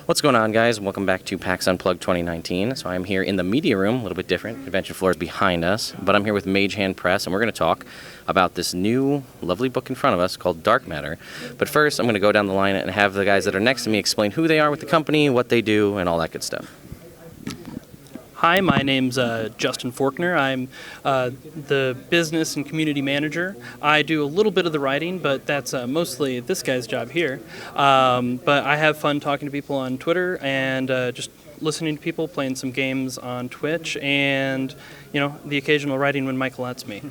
What's going on, guys? Welcome back to PAX Unplugged 2019. So I'm here in the media room, a little bit different. Convention floor is behind us, but I'm here with Mage Hand Press, and we're going to talk about this new lovely book in front of us called Dark Matter. But first, I'm going to go down the line and have the guys that are next to me explain who they are with the company, what they do, and all that good stuff. Hi, my name's Justin Faulkner. I'm the business and community manager. I do a little bit of the writing, but that's mostly this guy's job here. But I have fun talking to people on Twitter and just listening to people, playing some games on Twitch, and the occasional writing when Michael lets me.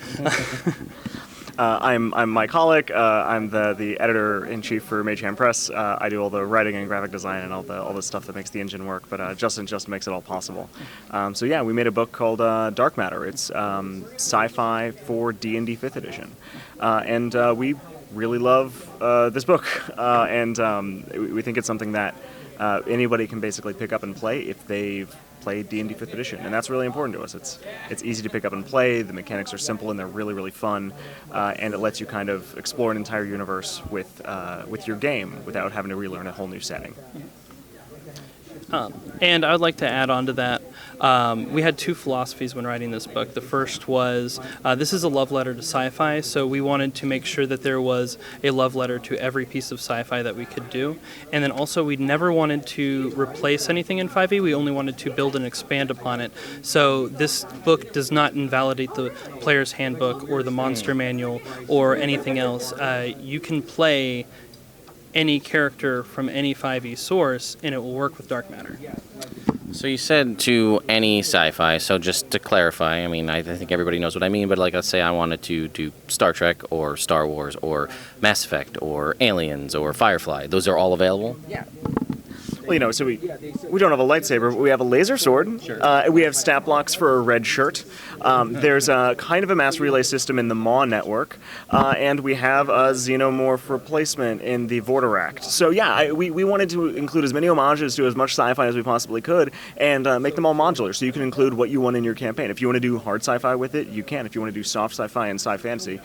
I'm Mike Hollick. I'm the editor-in-chief for Mage Hand Press. I do all the writing and graphic design and all the stuff that makes the engine work, but Justin just makes it all possible. So yeah, we made a book called Dark Matter. It's sci-fi for D&D 5th edition. And we really love this book. And we think it's something that anybody can basically pick up and play if they've played D&D 5th edition, and that's really important to us. It's easy to pick up and play, the mechanics are simple and they're really, really fun, and it lets you kind of explore an entire universe with your game without having to relearn a whole new setting. And I would like to add on to that. We had two philosophies when writing this book. The first was, this is a love letter to sci-fi, so we wanted to make sure that there was a love letter to every piece of sci-fi that we could do. And then also, we never wanted to replace anything in 5e, we only wanted to build and expand upon it. So this book does not invalidate the player's handbook or the monster manual or anything else. You can play any character from any 5e source, and it will work with Dark Matter. So you said to any sci-fi, so just to clarify, I mean, I think everybody knows what I mean, but like, let's say I wanted to do Star Trek or Star Wars or Mass Effect or Aliens or Firefly. Those are all available? Yeah. Well, so we don't have a lightsaber, but we have a laser sword. Sure. We have stat blocks for a red shirt. There's a kind of a mass relay system in the Maw network, and we have a xenomorph replacement in the Vorteract. So yeah, we wanted to include as many homages to as much sci-fi as we possibly could, and make them all modular, so you can include what you want in your campaign. If you want to do hard sci-fi with it, you can. If you want to do soft sci-fi and sci-fantasy,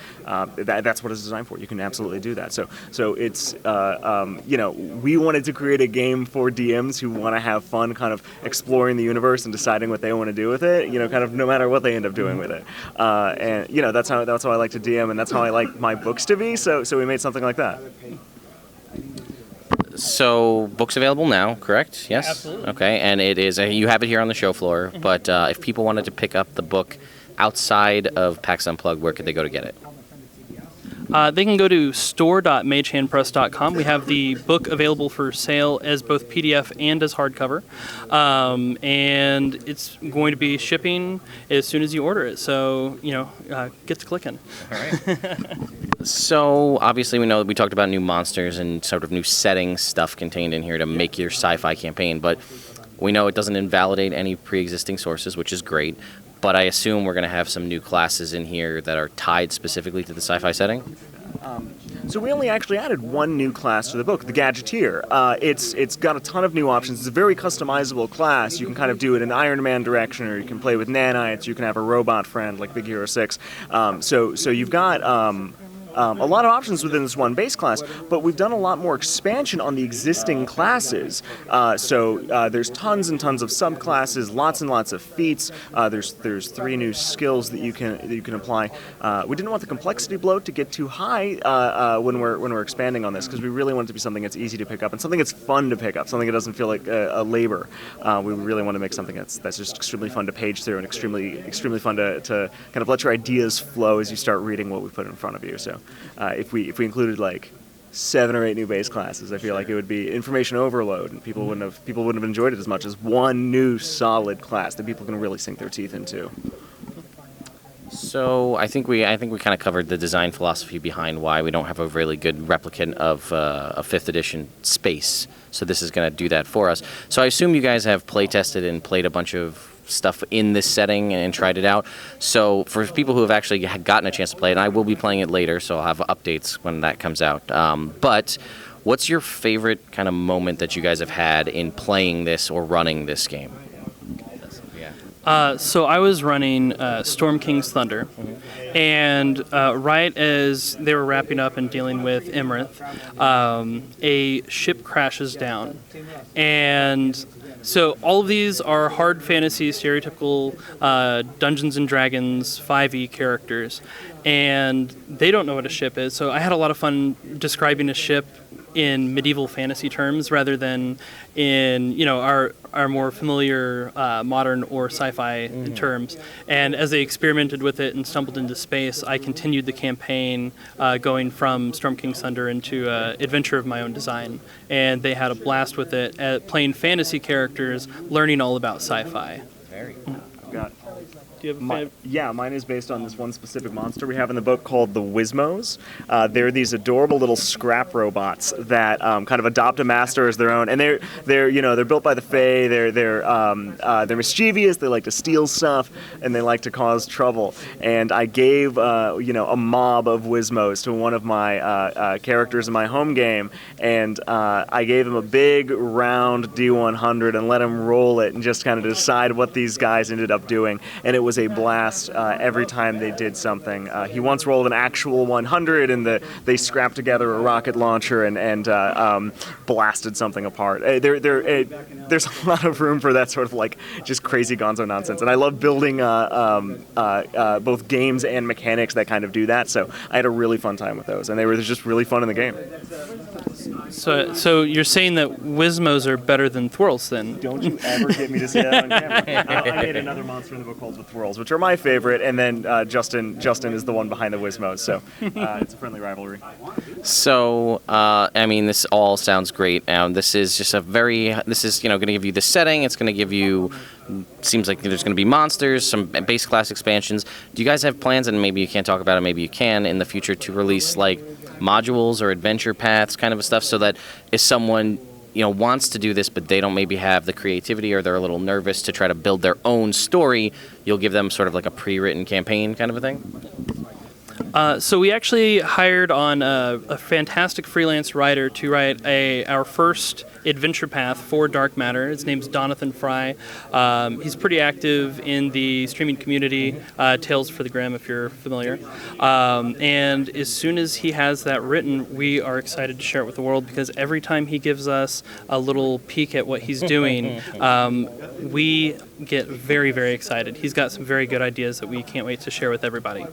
that's what it's designed for. You can absolutely do that. So it's we wanted to create a game for DMs who want to have fun kind of exploring the universe and deciding what they want to do with it, kind of no matter what they end up doing with it. And that's how I like to DM, and that's how I like my books to be, so we made something like that. So, books available now, correct? Yes? Absolutely. Okay, and it is, you have it here on the show floor, but if people wanted to pick up the book outside of PAX Unplugged, where could they go to get it? They can go to store.magehandpress.com. We have the book available for sale as both PDF and as hardcover. And it's going to be shipping as soon as you order it. So, get to clicking. All right. So, obviously, we know that we talked about new monsters and sort of new setting stuff contained in here to make your sci-fi campaign, but we know it doesn't invalidate any pre-existing sources, which is great. But I assume we're going to have some new classes in here that are tied specifically to the sci-fi setting? So we only actually added one new class to the book, the Gadgeteer. It's got a ton of new options. It's a very customizable class. You can kind of do it in Iron Man direction, or you can play with nanites. You can have a robot friend like Big Hero 6. So you've got a lot of options within this one base class, but we've done a lot more expansion on the existing classes. So there's tons and tons of subclasses, lots and lots of feats. There's 3 new skills that you can apply. We didn't want the complexity bloat to get too high when we're expanding on this, because we really want it to be something that's easy to pick up and something that's fun to pick up, something that doesn't feel like a labor. We really want to make something that's just extremely fun to page through and extremely fun to kind of let your ideas flow as you start reading what we put in front of you. So if we included like 7 or 8 new base classes, I feel like it would be information overload, and people wouldn't have enjoyed it as much as one new solid class that people can really sink their teeth into. So I think we kind of covered the design philosophy behind why we don't have a really good replicant of a 5th edition space. So this is going to do that for us. So I assume you guys have play tested and played a bunch of stuff in this setting and tried it out. So for people who have actually gotten a chance to play it, and I will be playing it later, so I'll have updates when that comes out. But what's your favorite kind of moment that you guys have had in playing this or running this game? So I was running Storm King's Thunder, And right as they were wrapping up and dealing with Emmerith, a ship crashes down. And so all of these are hard fantasy, stereotypical Dungeons and Dragons 5e characters, and they don't know what a ship is. So I had a lot of fun describing a ship in medieval fantasy terms rather than in our more familiar modern or sci-fi terms. And as they experimented with it and stumbled into space, I continued the campaign going from Storm King's Thunder into adventure of my own design. And they had a blast with it, playing fantasy characters, learning all about sci-fi. Very. I've got Do you have a favorite? Yeah, mine is based on this one specific monster we have in the book called the Wizmos. They're these adorable little scrap robots that kind of adopt a master as their own, and they're built by the Fae. They're mischievous. They like to steal stuff, and they like to cause trouble. And I gave a mob of Wizmos to one of my characters in my home game, and I gave him a big round D100 and let him roll it and just kind of decide what these guys ended up doing. And it was a blast every time they did something. He once rolled an actual 100, and they scrapped together a rocket launcher and blasted something apart. There's a lot of room for that sort of like just crazy gonzo nonsense, and I love building both games and mechanics that kind of do that. So I had a really fun time with those, and they were just really fun in the game. So you're saying that Wizmos are better than Thwirls, then? Don't you ever get me to say that on camera. I made another monster in the book called the Thwirls, which are my favorite, and then Justin is the one behind the Wizmos, so it's a friendly rivalry. So, this all sounds great. This is just going to give you the setting. It's going to give you, seems like there's going to be monsters, some base class expansions. Do you guys have plans, and maybe you can't talk about it, maybe you can, in the future to release like modules or adventure paths kind of stuff, so that if someone wants to do this but they don't maybe have the creativity or they're a little nervous to try to build their own story, you'll give them sort of like a pre-written campaign kind of a thing? So we actually hired on a fantastic freelance writer to write our first adventure path for Dark Matter. His name's Donathan Fry. He's pretty active in the streaming community, Tales for the Grim, if you're familiar. And as soon as he has that written, we are excited to share it with the world, because every time he gives us a little peek at what he's doing, we get very, very excited. He's got some very good ideas that we can't wait to share with everybody.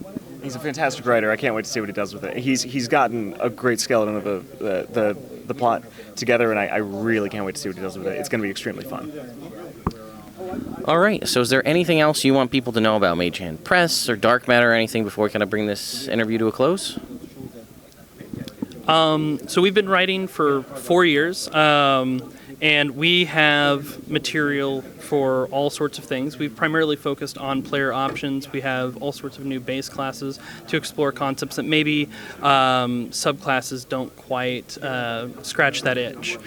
He's a fantastic writer. I can't wait to see what he does with it. He's gotten a great skeleton of the plot together, and I really can't wait to see what he does with it. It's going to be extremely fun. All right. So is there anything else you want people to know about Mage Hand Press or Dark Matter or anything before we kind of bring this interview to a close? So we've been writing for 4 years, and we have material for all sorts of things. We've primarily focused on player options. We have all sorts of new base classes to explore concepts that maybe subclasses don't quite scratch that itch.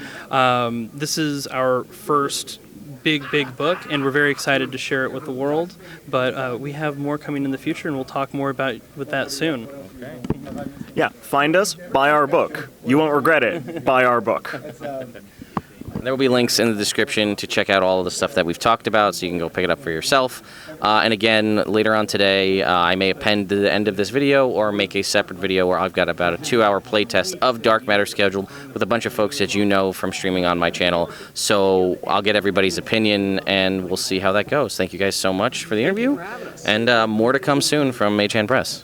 This is our first big book, and we're very excited to share it with the world, but we have more coming in the future, and we'll talk more about with that soon. Okay. Yeah, find us, buy our book. You won't regret it. Buy our book. There will be links in the description to check out all of the stuff that we've talked about, so you can go pick it up for yourself. And again, later on today, I may append to the end of this video or make a separate video where I've got about a 2-hour playtest of Dark Matter scheduled with a bunch of folks that you know from streaming on my channel. So I'll get everybody's opinion, and we'll see how that goes. Thank you guys so much for the interview, and more to come soon from Mage Hand Press.